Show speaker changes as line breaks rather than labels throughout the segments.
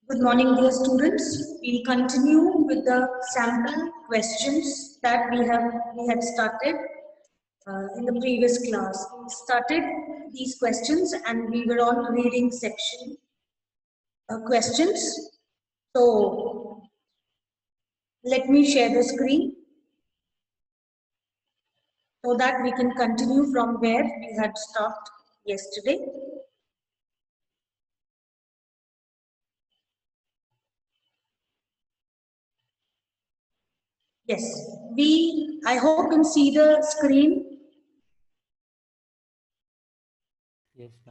Good morning, dear students. We'll continue with the sample questions that we had started in the previous class. We started these questions and we were on reading section questions. So let me share the screen so that we can continue from where we had stopped yesterday. Yes, I hope you can see the screen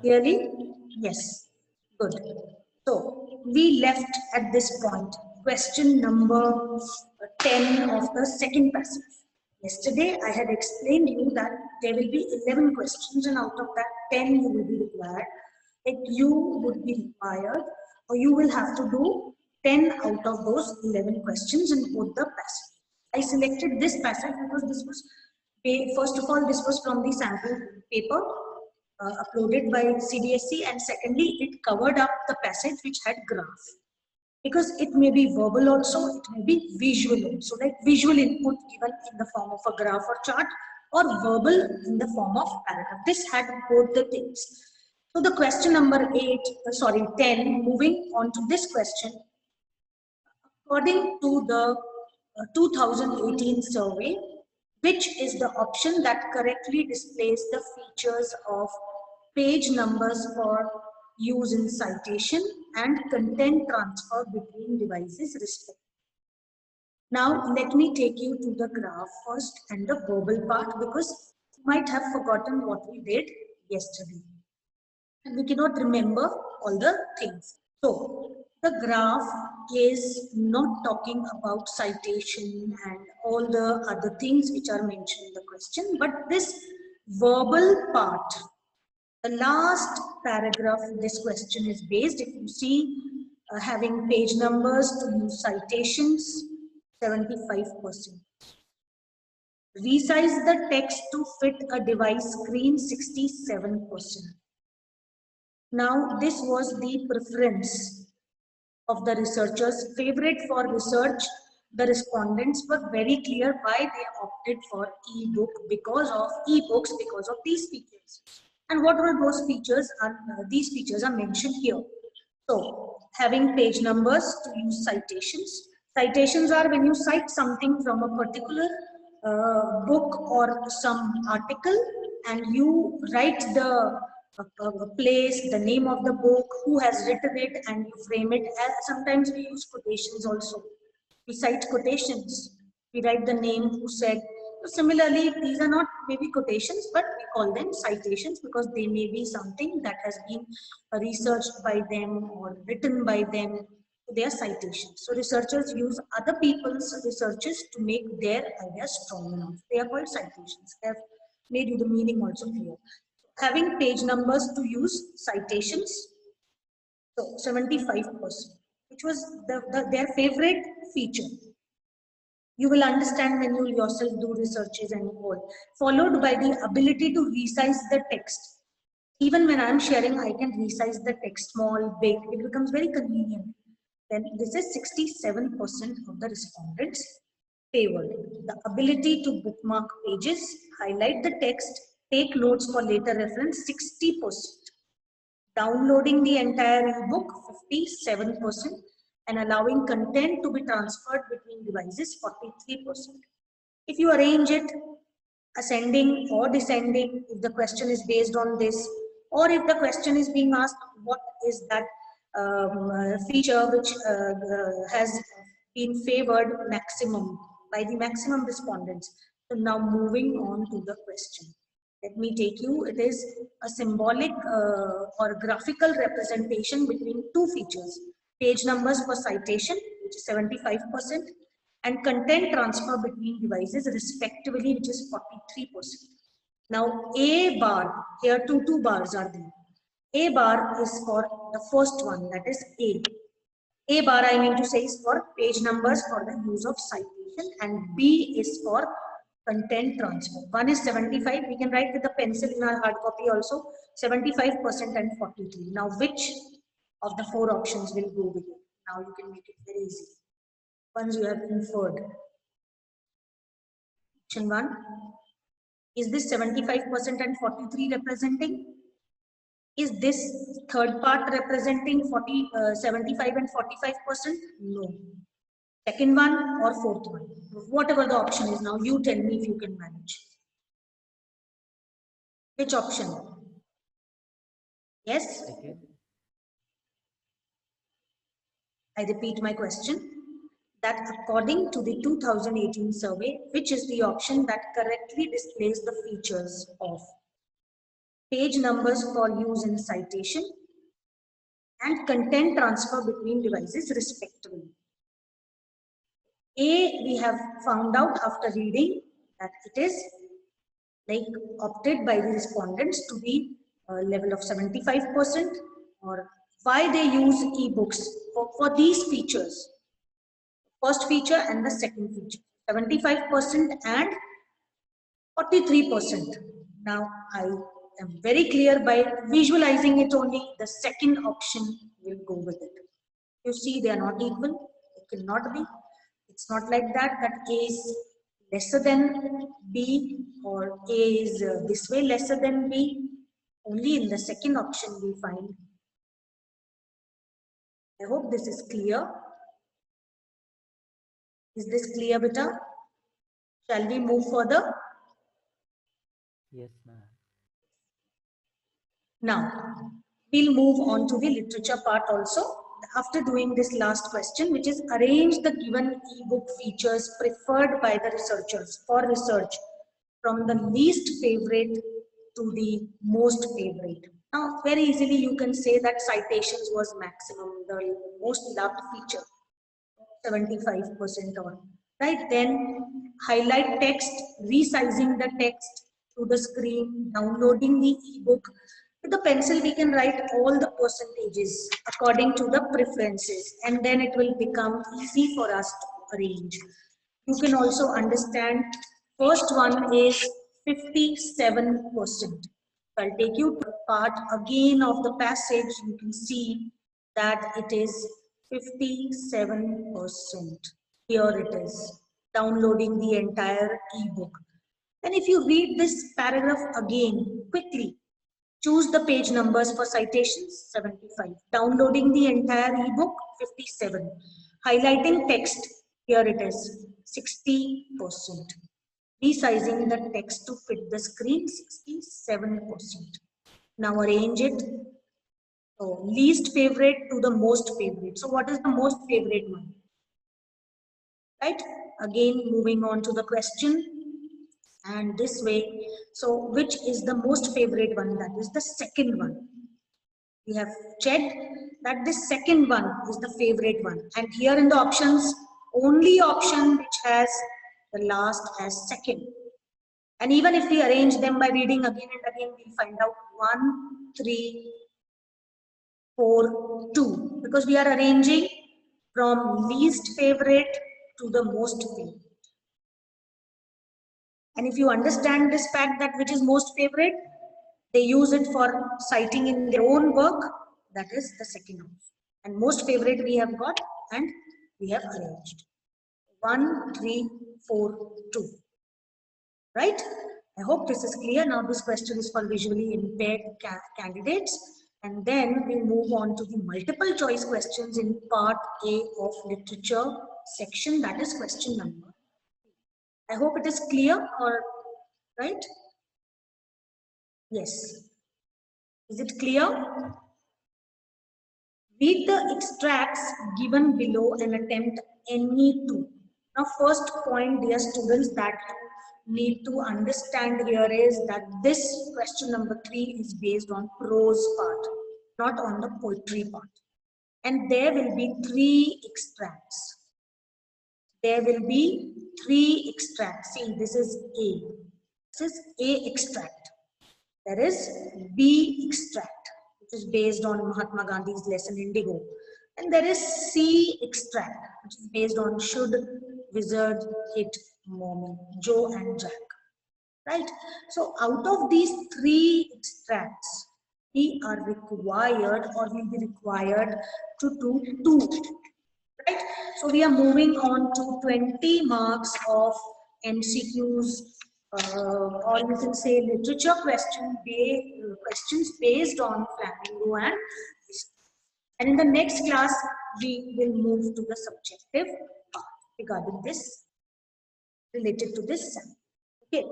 clearly. Yes, good. So we left at this point, question number 10 of the second passage. Yesterday I had explained you that there will be 11 questions and out of that 10 you will be required. Like you would be required or you will have to do 10 out of those 11 questions in both the passages. I selected this passage because this was, first of all, this was from the sample paper uploaded by CBSE, and secondly, it covered up the passage which had graph. Because it may be verbal also, it may be visual also, like visual input given in the form of a graph or chart, or verbal in the form of paragraph. This had both the things. So the question number 10, moving on to this question. According to the 2018 survey, which is the option that correctly displays the features of page numbers for use in citation and content transfer between devices respectively. Now let me take you to the graph first and the verbal part, because you might have forgotten what we did yesterday and we cannot remember all the things. So the graph is not talking about citation and all the other things which are mentioned in the question, but this verbal part, the last paragraph this question is based. If you see having page numbers to use citations, 75%. Resize the text to fit a device screen, 67%. Now, this was the preference of the researchers. Favorite for research, the respondents were very clear why they opted for e-book because of these features. And what were those features? These features are mentioned here. So, having page numbers to use citations. Citations are when you cite something from a particular book or some article and you write the place, the name of the book, who has written it, and you frame it. Sometimes we use quotations also. We cite quotations. We write the name, who said. So similarly, these are not maybe quotations, but we call them citations because they may be something that has been researched by them or written by them. They are citations. So researchers use other people's researches to make their ideas strong enough. They are called citations. They have made you the meaning also clear. Having page numbers to use citations, so 75%, which was their favorite feature. You will understand when you yourself do researches and all. Followed by the ability to resize the text. Even when I am sharing, I can resize the text, small, big. It becomes very convenient. Then this is 67% of the respondents favored. The ability to bookmark pages, highlight the text, take notes for later reference, 60%. Downloading the entire ebook, 57%, and allowing content to be transferred between devices, 43%. If you arrange it ascending or descending, if the question is based on this, or if the question is being asked, what is that feature which has been favored maximum by the maximum respondents. So now moving on to the question. Let me take you, it is a symbolic or graphical representation between two features. Page numbers for citation, which is 75%, and content transfer between devices respectively, which is 43%. Now A bar, here two bars are there. A bar is for the first one, that is A. A bar, I mean to say, is for page numbers for the use of citation, and B is for content transfer. One is 75, we can write with a pencil in our hard copy also, 75% and 43. Now which of the four options will go with it? Now you can make it very easy. Once you have inferred. Option 1. Is this 75% and 43 representing? Is this third part representing 75 and 45%? No. Second one or fourth one? Whatever the option is now, you tell me if you can manage. Which option? Yes? I repeat my question. That according to the 2018 survey, which is the option that correctly displays the features of page numbers for use in citation and content transfer between devices respectively? A, we have found out after reading that it is like opted by the respondents to the level of 75%, or why they use ebooks for these features. First feature and the second feature, 75% and 43%. Now I am very clear by visualizing it only, the second option will go with it. You see, they are not equal. It cannot be. It's not like that A is lesser than B or A is this way lesser than B. Only in the second option we find. I hope this is clear. Is this clear, beta? Shall we move further?
Yes, ma'am.
Now, we'll move on to the literature part also. After doing this last question, which is arrange the given ebook features preferred by the researchers for research from the least favorite to the most favorite. Now, very easily you can say that citations was maximum, the most loved feature, 75% on. Right, then highlight text, resizing the text to the screen, downloading the ebook. With the pencil, we can write all the percentages according to the preferences, and then it will become easy for us to arrange. You can also understand, first one is 57%. I'll take you to part again of the passage. You can see that it is 57%. Here it is, downloading the entire ebook. And if you read this paragraph again quickly, choose the page numbers for citations, 75. Downloading the entire ebook, 57. Highlighting text, here it is, 60%. Resizing the text to fit the screen, 67%. Now arrange it. So least favorite to the most favorite. So what is the most favorite one? Right? Again, moving on to the question. And this way, so which is the most favorite one? That is the second one. We have checked that the second one is the favorite one. And here in the options, only option which has the last as second. And even if we arrange them by reading again and again, we'll find out 1, 3, 4, 2. Because we are arranging from least favorite to the most favorite. And if you understand this fact that which is most favorite, they use it for citing in their own work, that is the second option. And most favorite we have got and we have arranged. 1, 3, 4, 2. Right? I hope this is clear. Now this question is for visually impaired candidates. And then we move on to the multiple choice questions in part A of literature section. That is question number. I hope it is clear, or right? Yes. Is it clear? Read the extracts given below and attempt any two. Now, first point, dear students, that you need to understand here is that this question number 3 is based on prose part, not on the poetry part. And there will be 3 extracts. There will be 3 extracts. See, this is A. This is A extract. There is B extract, which is based on Mahatma Gandhi's lesson Indigo. And there is C extract, which is based on Should Wizard Hit Mommy, Joe and Jack. Right? So out of these 3 extracts, we are required or will be required to do 2. right? So we are moving on to 20 marks of MCQs, or you can say literature questions based on flamingo and in the next class we will move to the subjective part regarding this, related to this sample. Okay,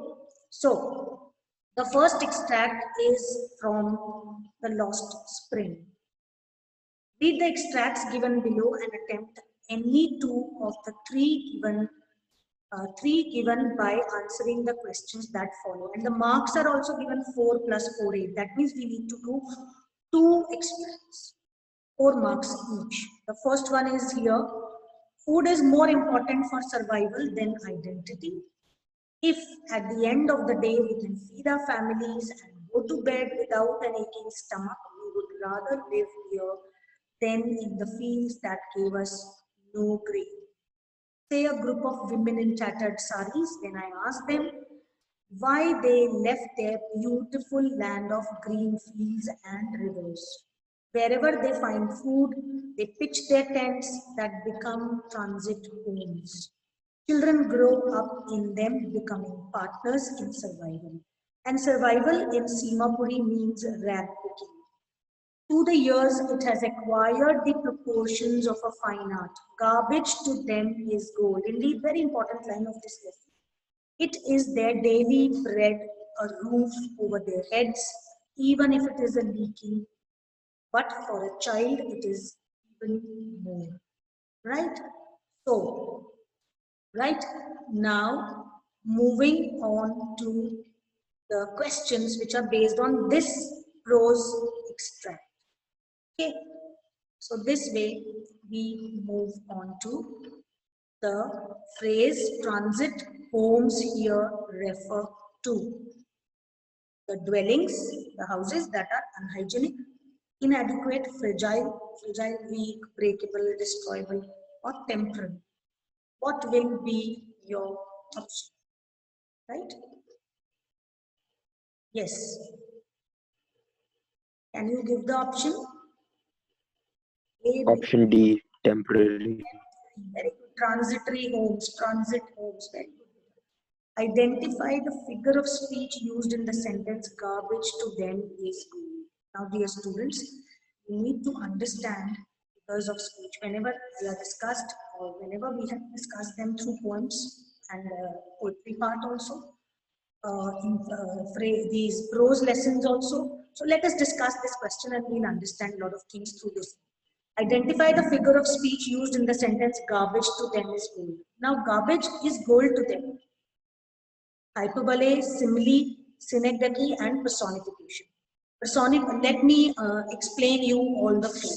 so the first extract is from The Lost Spring. Read the extracts given below and attempt any two of the three given by answering the questions that follow. And the marks are also given 4 plus 4, 8. That means we need to do 2 extracts, 4 marks each. The first one is here. Food is more important for survival than identity. If at the end of the day we can feed our families and go to bed without an aching stomach, we would rather live here than in the fields that gave us no grain. Say a group of women in tattered saris, when I ask them why they left their beautiful land of green fields and rivers. Wherever they find food, they pitch their tents that become transit homes. Children grow up in them, becoming partners in survival. And survival in Simapuri means rag picking. Through the years, it has acquired the proportions of a fine art. Garbage to them is gold. Indeed, very important line of this lesson. It is their daily bread, a roof over their heads, even if it is a leaking. But for a child, it is even more. Right? So, right now, moving on to the questions which are based on this prose extract. Okay, so this way we move on to the phrase transit homes here refer to the dwellings, the houses that are unhygienic, inadequate, fragile, weak, breakable, destroyable, or temporal. What will be your option? Right? Yes. Can you give the option? A, B.
Option D, temporary.
Very good. Transitory homes, transit homes. Very good. Identify the figure of speech used in the sentence garbage to them is good. Now, dear students, you need to understand figures of speech whenever we are discussed or whenever we have discussed them through poems and poetry part also, these prose lessons also. So let us discuss this question and we'll understand a lot of things through this. Identify the figure of speech used in the sentence garbage to them is gold. Now garbage is gold to them. Hyperbole, simile, synecdoche and personification. Let me explain you all the four.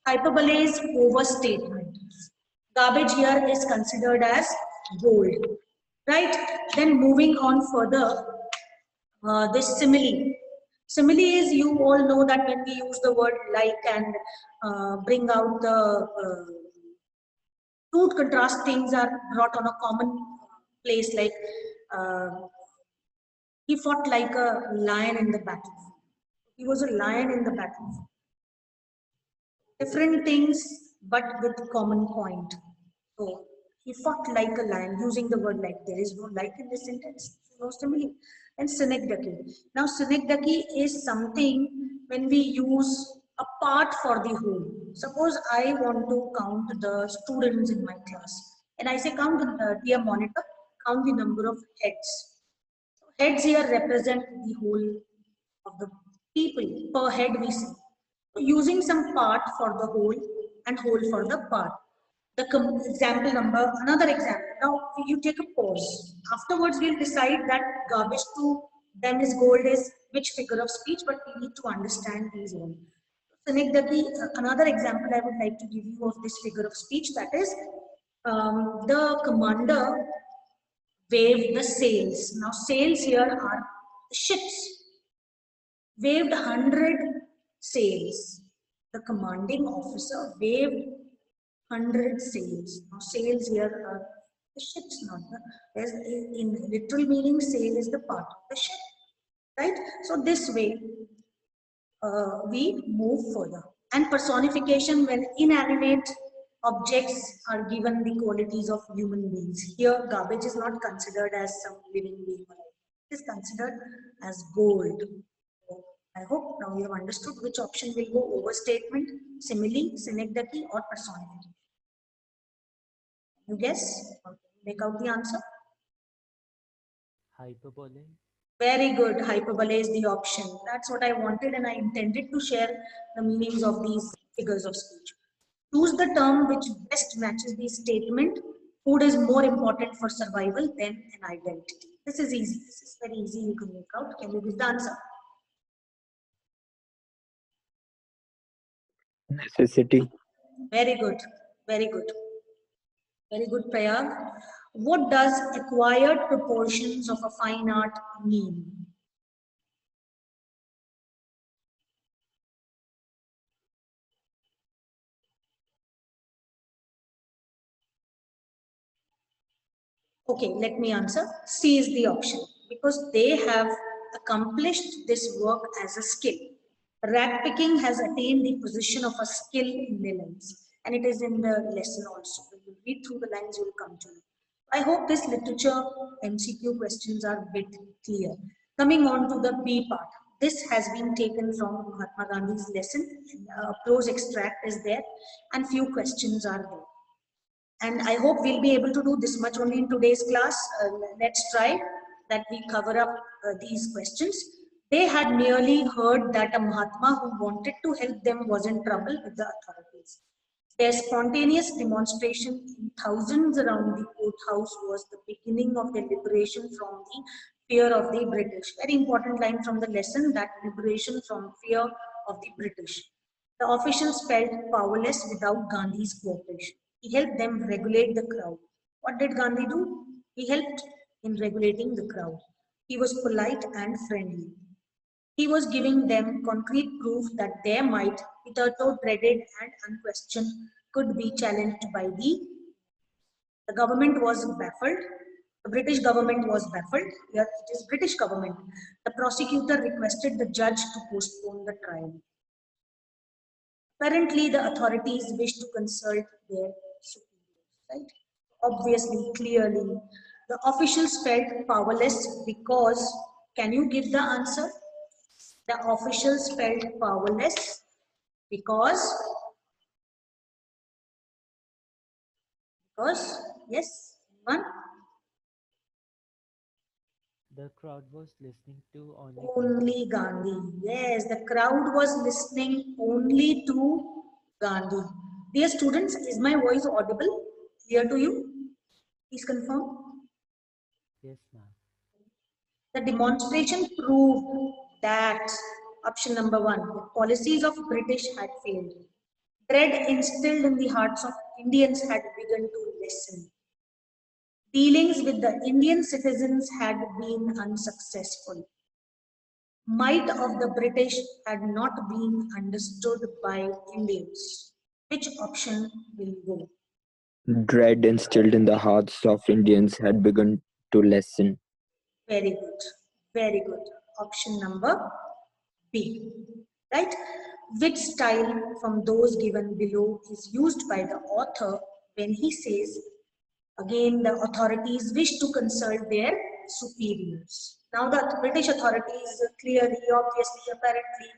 Hyperbole is overstatement. Garbage here is considered as gold. Right? Then moving on further, this simile. Simile is, you all know that when we use the word like and bring out the two contrast things are brought on a common place, like he fought like a lion in the battlefield. He was a lion in the battlefield. Different things, but with common point. So he fought like a lion, using the word like. There is no like in this sentence, no simile. And synecdoche. Now synecdoche is something when we use a part for the whole. Suppose I want to count the students in my class, and I say count dear monitor, count the number of heads. Heads here represent the whole of the people. Per head we see. So using some part for the whole and whole for the part. The example number, another example. Now you take a pause. Afterwards we'll decide that garbage to them is gold is which figure of speech, but we need to understand these all. So another example I would like to give you of this figure of speech, that is the commander waved the sails. Now sails here are ships. Waved 100 sails. The commanding officer waved 100 sails. Now sails here are the ships, not the, in literal meaning sail is the part of the ship. Right? So this way we move further. And personification, when inanimate Objects are given the qualities of human beings. Here, garbage is not considered as some living being. It is considered as gold. So, I hope now you have understood which option will go: overstatement, simile, synecdoche, or personification. You guess? Make out the answer.
Hyperbole.
Very good. Hyperbole is the option. That's what I wanted, and I intended to share the meanings of these figures of speech. Choose the term which best matches the statement: food is more important for survival than an identity. This is easy. This is very easy. You can make out. Can you give the answer?
Necessity.
Very good. Very good. Very good, Prayag. What does acquired proportions of a fine art mean? Okay, let me answer. C is the option because they have accomplished this work as a skill. Rag picking has attained the position of a skill in their lives, and it is in the lesson also. When you read through the lines, you will come to know. I hope this literature MCQ questions are a bit clear. Coming on to the B part. This has been taken from Mahatma Gandhi's lesson. A prose extract is there, and few questions are there. And I hope we'll be able to do this much only in today's class. Let's try that we cover up these questions. They had merely heard that a Mahatma who wanted to help them was in trouble with the authorities. Their spontaneous demonstration in thousands around the courthouse was the beginning of their liberation from the fear of the British. Very important line from the lesson, that liberation from fear of the British. The officials felt powerless without Gandhi's cooperation. He helped them regulate the crowd. What did Gandhi do? He helped in regulating the crowd. He was polite and friendly. He was giving them concrete proof that their might, hitherto dreaded and unquestioned, could be challenged by the government was baffled. The British government was baffled. Here it is British government. The prosecutor requested the judge to postpone the trial. Apparently, the authorities wish to consult their superiors, right? Obviously, clearly, the officials felt powerless because, can you give the answer? The officials felt powerless because, yes, one,
The crowd was listening to only
only Gandhi. Yes, the crowd was listening only to Gandhi. Dear students, is my voice audible? Clear to you? Please confirm.
Yes, ma'am.
The demonstration proved that option number one, the policies of British had failed. Dread instilled in the hearts of Indians had begun to lessen. Dealings with the Indian citizens had been unsuccessful. Might of the British had not been understood by Indians. Which option will go?
Dread instilled in the hearts of Indians had begun to lessen.
Very good. Very good. Option number B. Right? Which style from those given below is used by the author when he says, again, the authorities wish to consult their superiors. Now, the British authorities clearly, obviously, apparently,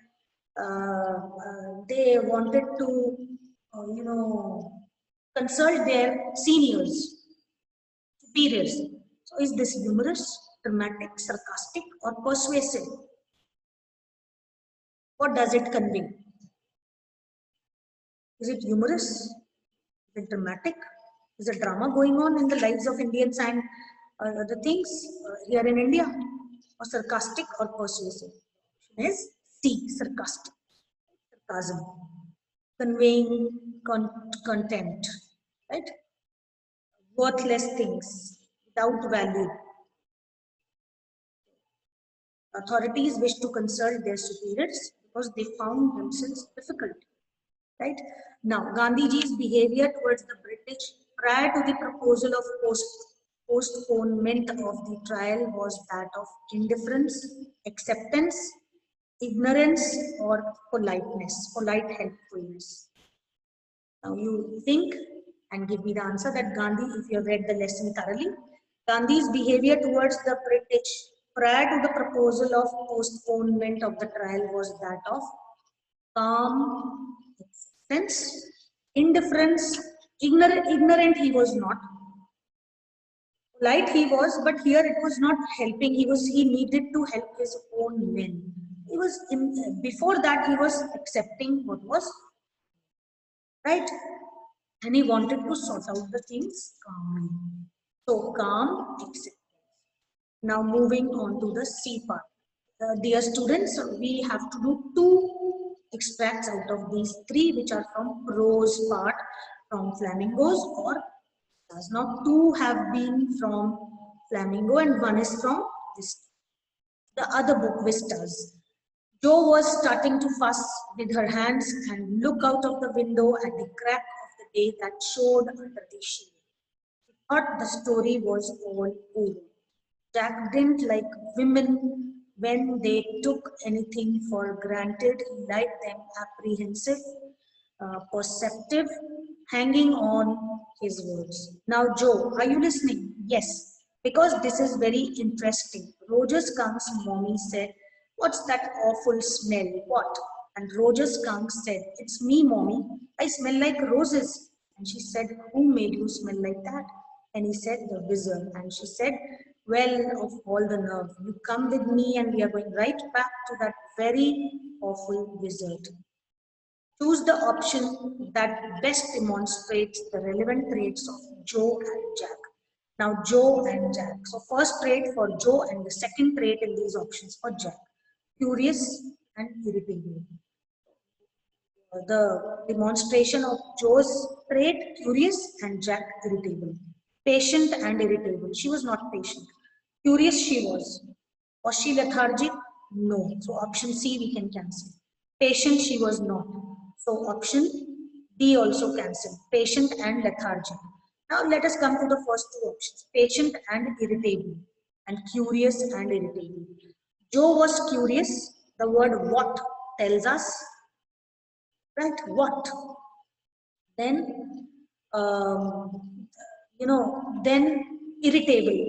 they wanted to, consult their seniors, superiors. So, is this humorous, dramatic, sarcastic, or persuasive? What does it convey? Is it humorous? Is it dramatic? Is a drama going on in the lives of Indians and the things here in India? Or sarcastic or persuasive? Option is C, sarcastic, sarcasm, conveying contempt, right? Worthless things without value. Authorities wish to consult their superiors because they found themselves difficult. Right? Now, Gandhiji's behavior towards the British prior to the proposal of postponement of the trial was that of indifference, acceptance, ignorance, or politeness, polite helpfulness. Now, you think and give me the answer that Gandhi, if you have read the lesson thoroughly, Gandhi's behavior towards the British prior to the proposal of postponement of the trial was that of calm acceptance, indifference, ignorant he was not, polite he was, but here it was not helping. He needed to help his own men. Before that he was accepting what was right, and he wanted to sort out the things calmly. So calm acceptance. Now moving on to the C part. Dear students, we have to do two extracts out of these three, which are from prose part, from flamingos or stars. Now two have been from flamingo and one is from the other book, Vistas. Jo was starting to fuss with her hands and look out of the window at the crack of the day that showed under the sheet. She thought the story was all over. Jack didn't like women when they took anything for granted. He liked them apprehensive, perceptive, hanging on his words. Now, Joe, are you listening? Yes, because this is very interesting. Roger Skunk's mommy said, "What's that awful smell? What?" And Roger Skunk said, "It's me, mommy. I smell like roses." And she said, "Who made you smell like that?" And he said, "The wizard." And she said, "Well, of all the nerve, you come with me and we are going right back to that very awful wizard." Choose the option that best demonstrates the relevant traits of Joe and Jack. Now, Joe and Jack. So, first trait for Joe and the second trait in these options for Jack. Curious and irritable. The demonstration of Joe's trait, curious, and Jack, irritable. Patient and irritable. She was not patient. Curious she was. Was she lethargic? No. So option C we can cancel. Patient she was not. So option D also cancelled. Patient and lethargic. Now let us come to the first two options. Patient and irritable. And curious and irritable. Joe was curious. The word what tells us, right? What? Then, then irritable.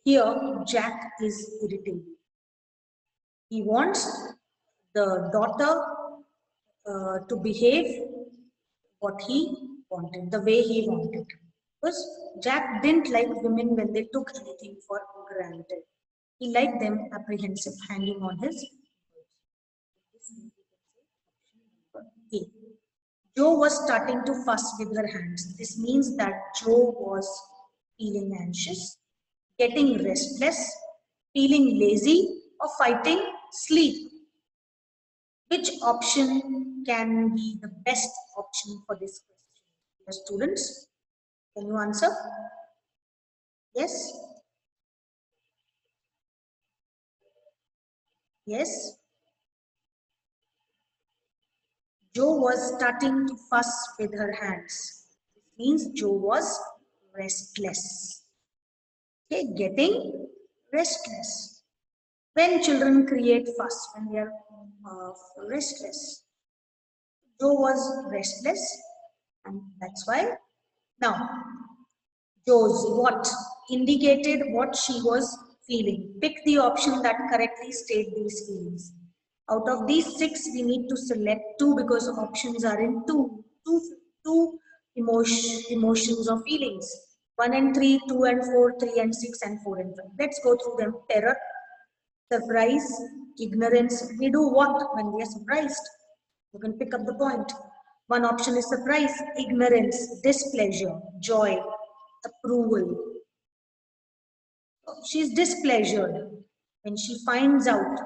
Here, Jack is irritable. He wants the daughter to behave what he wanted, the way he wanted. Because Jack didn't like women when they took anything for granted. He liked them apprehensive, hanging on his words. Jo was starting to fuss with her hands. This means that Jo was feeling anxious, getting restless, feeling lazy, or fighting sleep. Which option can be the best option for this question? The students, can you answer? Yes? Yes? Jo was starting to fuss with her hands. This means Jo was restless. Okay, getting restless. When children create fuss, when they are restless. Jo was restless, and that's why. Now, Joe's what indicated what she was feeling. Pick the option that correctly state these feelings. Out of these six, we need to select two because options are in two emotions or feelings. 1 and 3, 2 and 4, 3 and 6, and 4 and 5. Let's go through them. Terror, surprise, ignorance. We do what when we are surprised? You can pick up the point. One option is surprise, ignorance, displeasure, joy, approval. She's displeasured when she finds out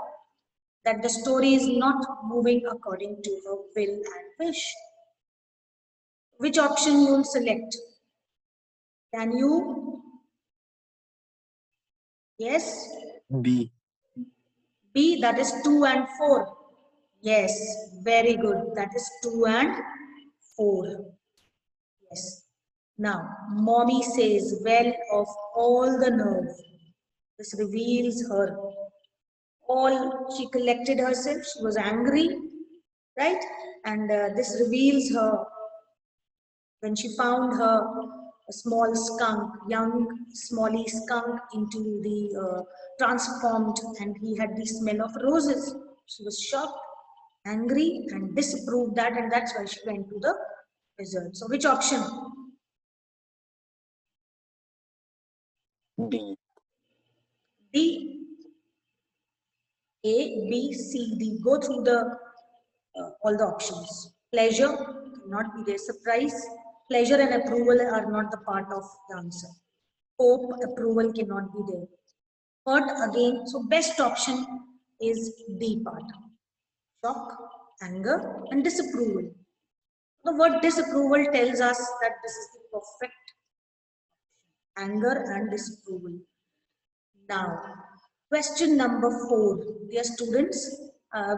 that the story is not moving according to her will and wish. Which option you will select? Can you? Yes?
B.
B, that is 2 and 4. Yes, very good. That is 2 and 4. Yes. Now, mommy says, well, of all the nerve. This reveals her. She collected herself. She was angry, right? And this reveals her when she found her small skunk, young smally skunk into the transformed, and he had the smell of roses. She was shocked, angry, and disapproved that, and that's why she went to the wizard. So which option?
D.
D. A, B, C, D. Go through the all the options. Pleasure cannot be there. Surprise, pleasure and approval are not the part of the answer. Hope, approval cannot be there. Hurt again. So best option is D part. Shock, anger, and disapproval. The word disapproval tells us that this is the perfect anger and disapproval. Now, question number 4. Dear students,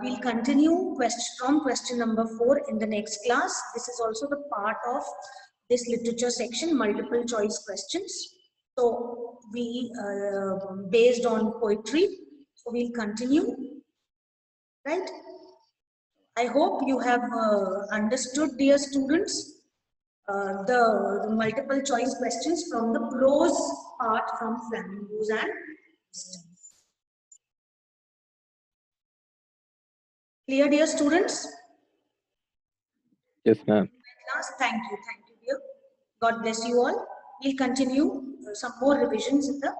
we'll continue from question number 4 in the next class. This is also the part of this literature section, multiple choice questions. So, we based on poetry, so we'll continue, right? I hope you have understood, dear students, the multiple choice questions from the prose part from Flamingos and Systems. Clear, dear students?
Yes, ma'am.
Class, thank you, dear. God bless you all. We'll continue some more revisions in the